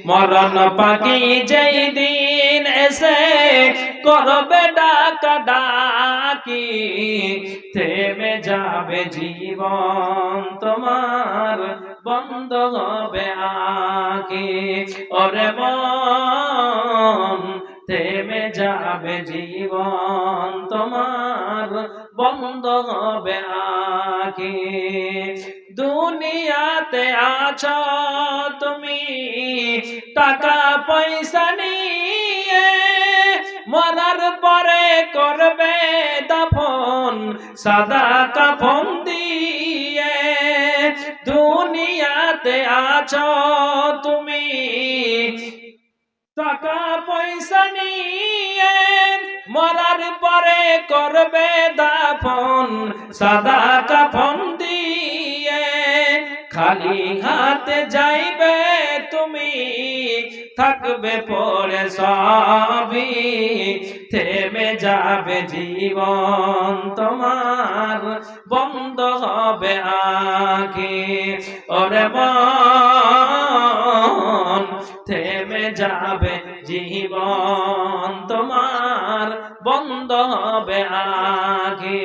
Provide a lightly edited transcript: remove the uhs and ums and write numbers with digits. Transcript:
মরণ পাখি যেই দিন এসে করবে ডাকা ডাকি, থেমে যাবে জীবন তোমার, বন্ধ হবে আঁখি। ওরে মন, থেমে যাবে জীবন তোমার, বন্ধ হবে আঁখি। দুনিয়াতে আছো তুমি টাকা পয়সা নিয়ে, মরার পরে করবে দাফন সাদা কাফন দিয়ে। দুনিয়াতে আছো তুমি টাকা পয়সা নিয়ে, মরার পরে করবে দাফন সাদা কাফন দিয়ে। খালি হাতে যাইবে তুমি, থাকবে পড়ে সবই, থেমে যাবে জীবন তোমার, বন্ধ হবে আঁখি। ওরে মন, থেমে যাবে জীবন তোমার, বন্ধ হবে আঁখি।